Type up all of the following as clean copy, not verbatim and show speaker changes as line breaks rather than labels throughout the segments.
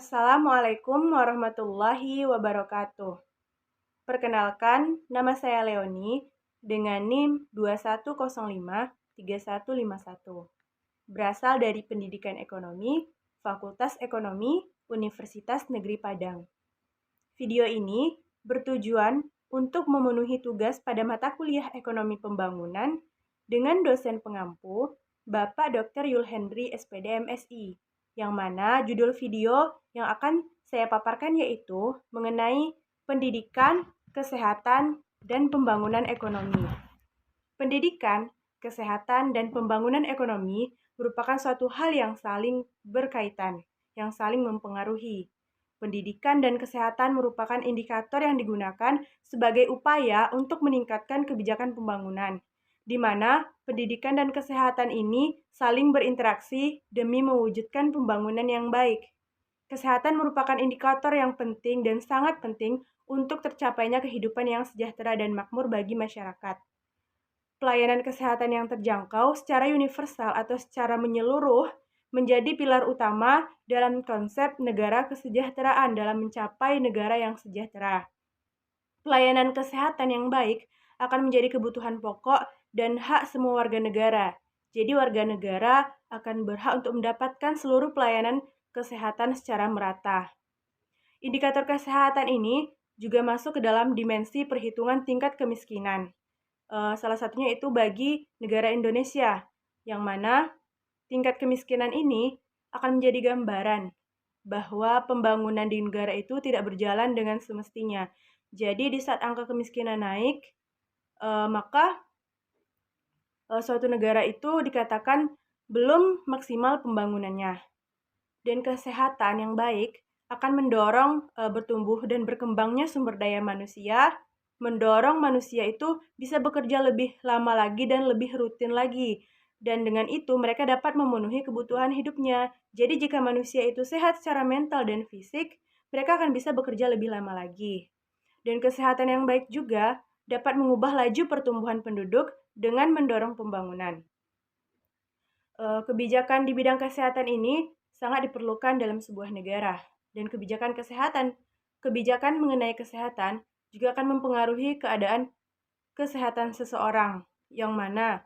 Assalamualaikum warahmatullahi wabarakatuh. Perkenalkan, nama saya Leoni dengan NIM 21053151. Berasal dari Pendidikan Ekonomi, Fakultas Ekonomi, Universitas Negeri Padang. Video ini bertujuan untuk memenuhi tugas pada mata kuliah Ekonomi Pembangunan dengan dosen pengampu, Bapak Dr. Yul Hendry SPD MSI, yang mana judul video yang akan saya paparkan yaitu mengenai pendidikan, kesehatan, dan pembangunan ekonomi. Pendidikan, kesehatan, dan pembangunan ekonomi merupakan suatu hal yang saling berkaitan, yang saling mempengaruhi. Pendidikan dan kesehatan merupakan indikator yang digunakan sebagai upaya untuk meningkatkan kebijakan pembangunan, di mana pendidikan dan kesehatan ini saling berinteraksi demi mewujudkan pembangunan yang baik. Kesehatan merupakan indikator yang penting dan sangat penting untuk tercapainya kehidupan yang sejahtera dan makmur bagi masyarakat. Pelayanan kesehatan yang terjangkau secara universal atau secara menyeluruh menjadi pilar utama dalam konsep negara kesejahteraan dalam mencapai negara yang sejahtera. Pelayanan kesehatan yang baik akan menjadi kebutuhan pokok dan hak semua warga negara. Jadi warga negara akan berhak untuk mendapatkan seluruh pelayanan kesehatan secara merata. Indikator kesehatan ini juga masuk ke dalam dimensi perhitungan tingkat kemiskinan. Salah satunya itu bagi negara Indonesia, yang mana tingkat kemiskinan ini akan menjadi gambaran bahwa pembangunan di negara itu tidak berjalan dengan semestinya. Jadi di saat angka kemiskinan naik, maka suatu negara itu dikatakan belum maksimal pembangunannya. Dan kesehatan yang baik akan mendorong bertumbuh dan berkembangnya sumber daya manusia, mendorong manusia itu bisa bekerja lebih lama lagi dan lebih rutin lagi. Dan dengan itu mereka dapat memenuhi kebutuhan hidupnya. Jadi jika manusia itu sehat secara mental dan fisik, mereka akan bisa bekerja lebih lama lagi. Dan kesehatan yang baik juga dapat mengubah laju pertumbuhan penduduk dengan mendorong pembangunan. Kebijakan di bidang kesehatan ini sangat diperlukan dalam sebuah negara. Dan kebijakan mengenai kesehatan juga akan mempengaruhi keadaan kesehatan seseorang, yang mana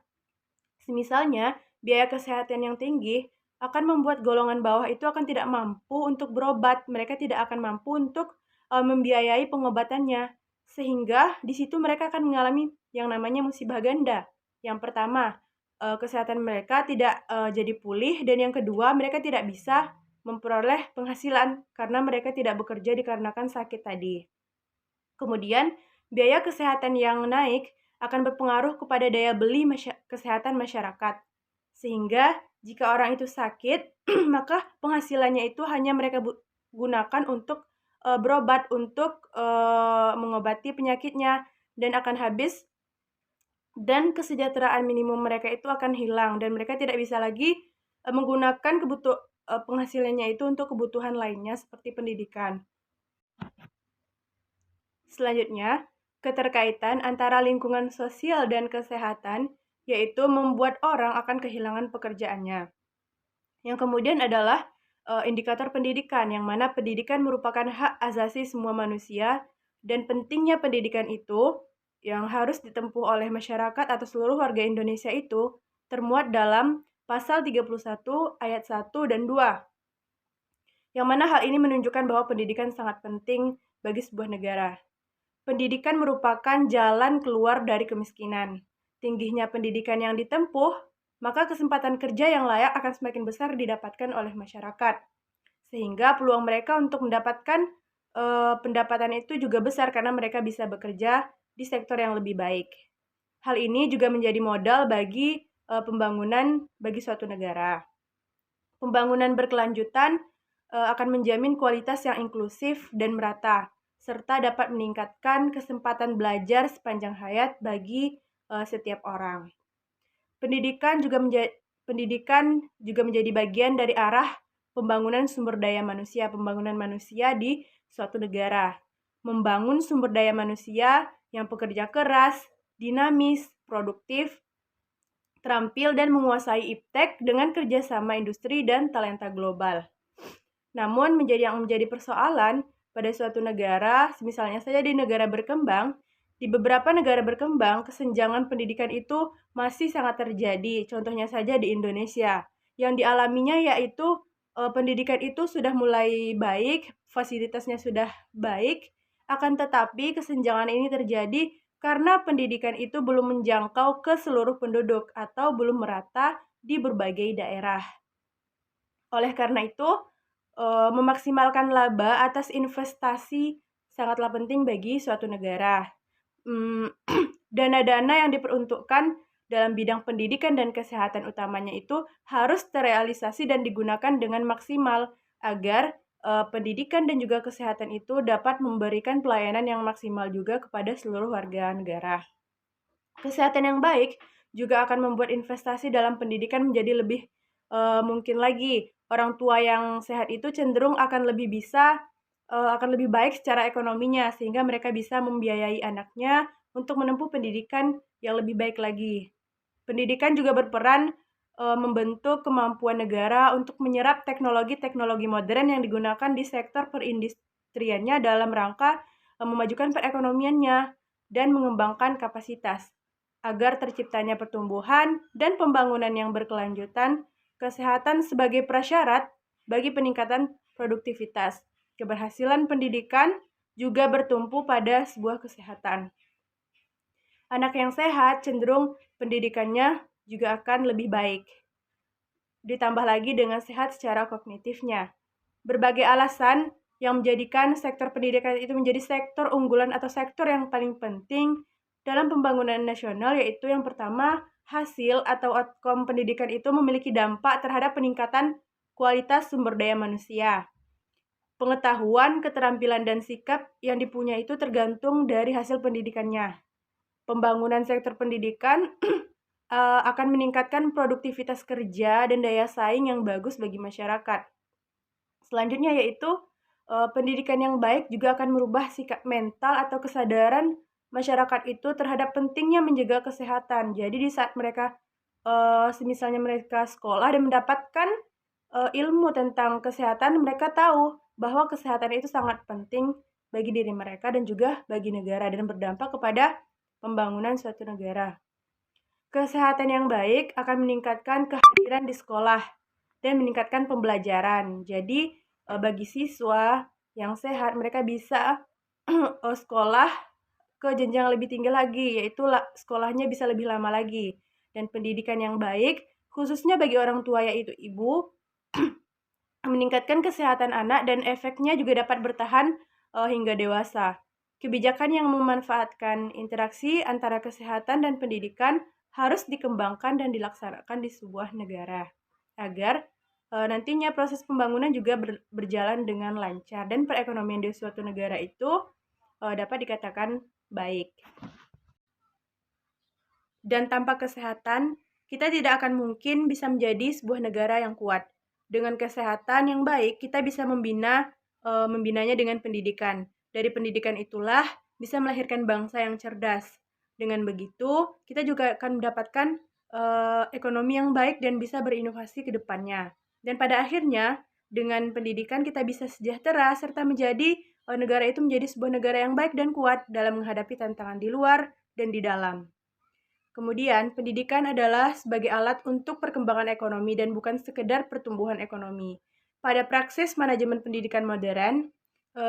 misalnya biaya kesehatan yang tinggi akan membuat golongan bawah itu akan tidak mampu untuk berobat, mereka tidak akan mampu untuk membiayai pengobatannya, sehingga di situ mereka akan mengalami yang namanya musibah ganda. Yang pertama, kesehatan mereka tidak jadi pulih, dan yang kedua mereka tidak bisa memperoleh penghasilan karena mereka tidak bekerja dikarenakan sakit tadi. Kemudian, biaya kesehatan yang naik akan berpengaruh kepada daya beli kesehatan masyarakat. Sehingga jika orang itu sakit, maka penghasilannya itu hanya mereka gunakan untuk berobat, untuk mengobati penyakitnya, dan akan habis, dan kesejahteraan minimum mereka itu akan hilang, dan mereka tidak bisa lagi menggunakan penghasilannya itu untuk kebutuhan lainnya seperti pendidikan. Selanjutnya, keterkaitan antara lingkungan sosial dan kesehatan, yaitu membuat orang akan kehilangan pekerjaannya. Yang kemudian adalah indikator pendidikan, yang mana pendidikan merupakan hak asasi semua manusia, dan pentingnya pendidikan itu yang harus ditempuh oleh masyarakat atau seluruh warga Indonesia itu termuat dalam pasal 31 ayat 1 dan 2. Yang mana hal ini menunjukkan bahwa pendidikan sangat penting bagi sebuah negara. Pendidikan merupakan jalan keluar dari kemiskinan. Tingginya pendidikan yang ditempuh, maka kesempatan kerja yang layak akan semakin besar didapatkan oleh masyarakat. Sehingga peluang mereka untuk mendapatkan pendapatan itu juga besar karena mereka bisa bekerja di sektor yang lebih baik. Hal ini juga menjadi modal bagi pembangunan bagi suatu negara. Pembangunan berkelanjutan akan menjamin kualitas yang inklusif dan merata, serta dapat meningkatkan kesempatan belajar sepanjang hayat bagi setiap orang. Pendidikan juga menjadi bagian dari arah pembangunan sumber daya manusia, pembangunan manusia di suatu negara. Membangun sumber daya manusia yang pekerja keras, dinamis, produktif, terampil, dan menguasai iptek dengan kerjasama industri dan talenta global. Namun yang menjadi persoalan pada suatu negara, misalnya saja di negara berkembang, di beberapa negara berkembang, kesenjangan pendidikan itu masih sangat terjadi. Contohnya saja di Indonesia, yang dialaminya yaitu pendidikan itu sudah mulai baik, fasilitasnya sudah baik, akan tetapi kesenjangan ini terjadi karena pendidikan itu belum menjangkau ke seluruh penduduk atau belum merata di berbagai daerah. Oleh karena itu, memaksimalkan laba atas investasi sangatlah penting bagi suatu negara. Dana-dana yang diperuntukkan dalam bidang pendidikan dan kesehatan utamanya itu harus terrealisasi dan digunakan dengan maksimal agar pendidikan dan juga kesehatan itu dapat memberikan pelayanan yang maksimal juga kepada seluruh warga negara. Kesehatan yang baik juga akan membuat investasi dalam pendidikan menjadi lebih mungkin lagi. Orang tua yang sehat itu cenderung akan lebih baik secara ekonominya, sehingga mereka bisa membiayai anaknya untuk menempuh pendidikan yang lebih baik lagi. Pendidikan juga berperan membentuk kemampuan negara untuk menyerap teknologi-teknologi modern yang digunakan di sektor perindustriannya dalam rangka memajukan perekonomiannya dan mengembangkan kapasitas agar terciptanya pertumbuhan dan pembangunan yang berkelanjutan. Kesehatan sebagai prasyarat bagi peningkatan produktivitas. Keberhasilan pendidikan juga bertumpu pada sebuah kesehatan. Anak yang sehat cenderung pendidikannya juga akan lebih baik. Ditambah lagi dengan sehat secara kognitifnya. Berbagai alasan yang menjadikan sektor pendidikan itu menjadi sektor unggulan atau sektor yang paling penting dalam pembangunan nasional, yaitu yang pertama, hasil atau outcome pendidikan itu memiliki dampak terhadap peningkatan kualitas sumber daya manusia. Pengetahuan, keterampilan, dan sikap yang dipunyai itu tergantung dari hasil pendidikannya. Pembangunan sektor pendidikan akan meningkatkan produktivitas kerja dan daya saing yang bagus bagi masyarakat. Selanjutnya yaitu pendidikan yang baik juga akan merubah sikap mental atau kesadaran masyarakat itu terhadap pentingnya menjaga kesehatan. Jadi di saat mereka semisalnya mereka sekolah dan mendapatkan ilmu tentang kesehatan, mereka tahu bahwa kesehatan itu sangat penting bagi diri mereka dan juga bagi negara dan berdampak kepada pembangunan suatu negara. Kesehatan yang baik akan meningkatkan kehadiran di sekolah dan meningkatkan pembelajaran. Jadi bagi siswa yang sehat, mereka bisa sekolah ke jenjang lebih tinggi lagi, yaitu sekolahnya bisa lebih lama lagi. Dan pendidikan yang baik, khususnya bagi orang tua yaitu ibu, meningkatkan kesehatan anak dan efeknya juga dapat bertahan hingga dewasa. Kebijakan yang memanfaatkan interaksi antara kesehatan dan pendidikan harus dikembangkan dan dilaksanakan di sebuah negara agar nantinya proses pembangunan juga berjalan dengan lancar dan perekonomian di suatu negara itu dapat dikatakan baik. Dan tanpa kesehatan, kita tidak akan mungkin bisa menjadi sebuah negara yang kuat. Dengan kesehatan yang baik, kita bisa membinanya dengan pendidikan. Dari pendidikan itulah bisa melahirkan bangsa yang cerdas. Dengan begitu, kita juga akan mendapatkan ekonomi yang baik dan bisa berinovasi ke depannya. Dan pada akhirnya, dengan pendidikan kita bisa sejahtera serta menjadi negara itu menjadi sebuah negara yang baik dan kuat dalam menghadapi tantangan di luar dan di dalam. Kemudian, pendidikan adalah sebagai alat untuk perkembangan ekonomi dan bukan sekedar pertumbuhan ekonomi. Pada praksis manajemen pendidikan modern,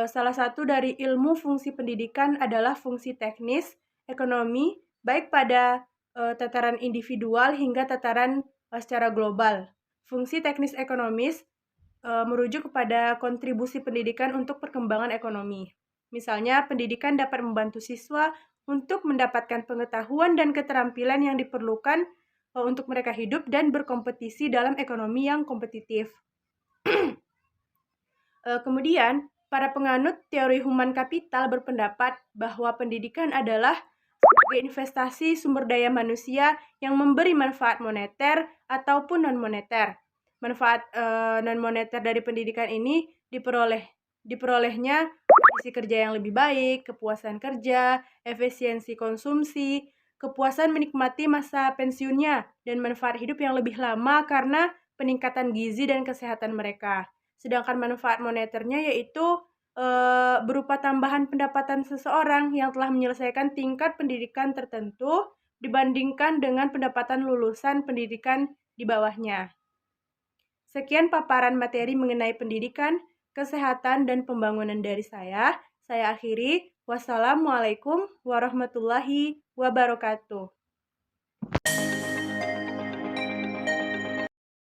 salah satu dari ilmu fungsi pendidikan adalah fungsi teknis ekonomi, baik pada tataran individual hingga tataran secara global. Fungsi teknis ekonomis merujuk kepada kontribusi pendidikan untuk perkembangan ekonomi. Misalnya, pendidikan dapat membantu siswa untuk mendapatkan pengetahuan dan keterampilan yang diperlukan untuk mereka hidup dan berkompetisi dalam ekonomi yang kompetitif. Kemudian, para penganut teori human kapital berpendapat bahwa pendidikan adalah sebagai investasi sumber daya manusia yang memberi manfaat moneter ataupun non-moneter. Manfaat non-moneter dari pendidikan ini diperolehnya kondisi kerja yang lebih baik, kepuasan kerja, efisiensi konsumsi, kepuasan menikmati masa pensiunnya, dan manfaat hidup yang lebih lama karena peningkatan gizi dan kesehatan mereka. Sedangkan manfaat moneternya yaitu berupa tambahan pendapatan seseorang yang telah menyelesaikan tingkat pendidikan tertentu dibandingkan dengan pendapatan lulusan pendidikan di bawahnya. Sekian paparan materi mengenai pendidikan, kesehatan, dan pembangunan dari saya. Saya akhiri. Wassalamualaikum warahmatullahi wabarakatuh.